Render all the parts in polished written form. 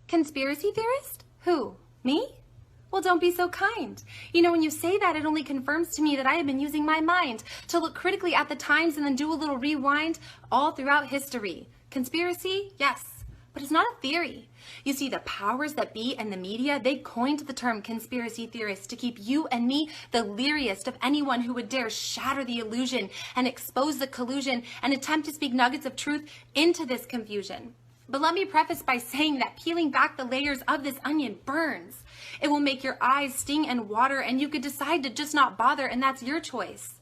Conspiracy theorist? Who? Me? Well, don't be so kind. You know, when you say that, it only confirms to me that I have been using my mind to look critically at the times and then do a little rewind all throughout history. Conspiracy? Yes, but it's not a theory. You see, the powers that be and the media, they coined the term conspiracy theorist to keep you and me the leariest of anyone who would dare shatter the illusion and expose the collusion and attempt to speak nuggets of truth into this confusion. But let me preface by saying that peeling back the layers of this onion burns. It will make your eyes sting and water, and you could decide to just not bother, and that's your choice.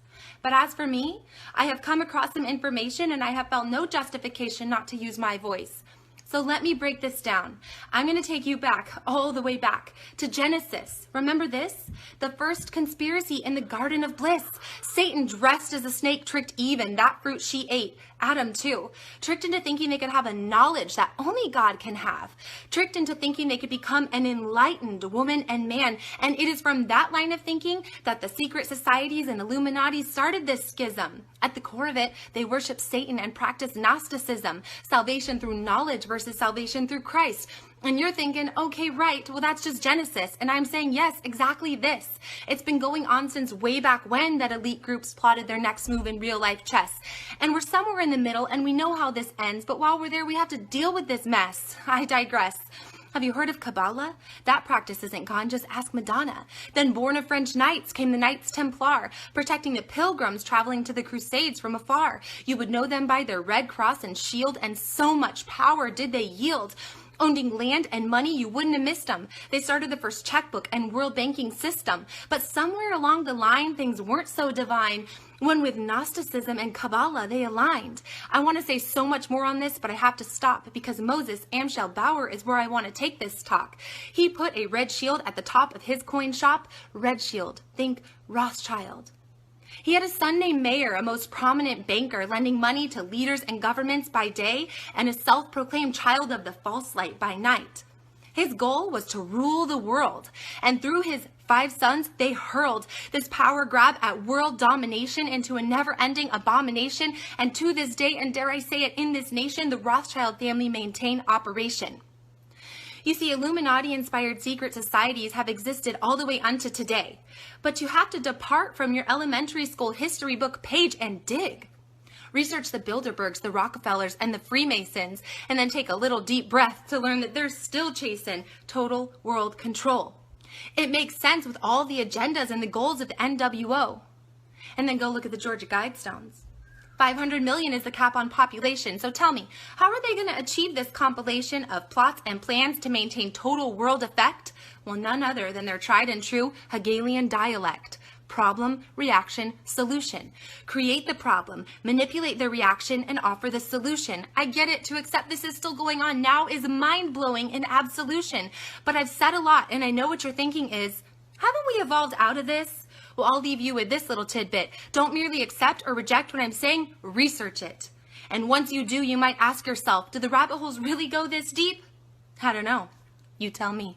But as for me, I have come across some information and I have felt no justification not to use my voice. So let me break this down. I'm going to take you back, all the way back, to Genesis. Remember this? The first conspiracy in the Garden of Bliss. Satan, dressed as a snake, tricked Eve, and that fruit she ate. Adam, too. Tricked into thinking they could have a knowledge that only God can have. Tricked into thinking they could become an enlightened woman and man. And it is from that line of thinking that the secret societies and Illuminati started this schism. At the core of it, they worship Satan and practice Gnosticism, salvation through knowledge versus salvation through Christ. And you're thinking, okay, right, well, that's just Genesis. And I'm saying, yes, exactly this. It's been going on since way back when that elite groups plotted their next move in real life chess. And we're somewhere in the middle and we know how this ends. But while we're there, we have to deal with this mess. I digress. Have you heard of Kabbalah? That practice isn't gone, just ask Madonna. Then born of French knights came the Knights Templar, protecting the pilgrims traveling to the Crusades from afar. You would know them by their red cross and shield, and so much power did they yield. Owning land and money, you wouldn't have missed them. They started the first checkbook and world banking system. But somewhere along the line, things weren't so divine when with Gnosticism and Kabbalah they aligned. I want to say so much more on this, but I have to stop because Moses Amschel Bauer is where I want to take this talk. He put a red shield at the top of his coin shop. Red shield. Think Rothschild. He had a son named Mayer, a most prominent banker, lending money to leaders and governments by day, and a self-proclaimed child of the false light by night. His goal was to rule the world, and through his 5 sons, they hurled this power grab at world domination into a never-ending abomination, and to this day, and dare I say it, in this nation, the Rothschild family maintain operation. You see, Illuminati-inspired secret societies have existed all the way unto today, but you have to depart from your elementary school history book page and dig. Research the Bilderbergs, the Rockefellers, and the Freemasons, and then take a little deep breath to learn that they're still chasing total world control. It makes sense with all the agendas and the goals of the NWO. And then go look at the Georgia Guidestones. 500 million is the cap on population. So tell me, how are they going to achieve this compilation of plots and plans to maintain total world effect? Well, none other than their tried and true Hegelian dialect. Problem, reaction, solution. Create the problem, manipulate the reaction, and offer the solution. I get it, to accept this is still going on now is mind-blowing in absolution. But I've said a lot, and I know what you're thinking is, haven't we evolved out of this? Well, I'll leave you with this little tidbit. Don't merely accept or reject what I'm saying, research it. And once you do, you might ask yourself, do the rabbit holes really go this deep? I don't know. You tell me.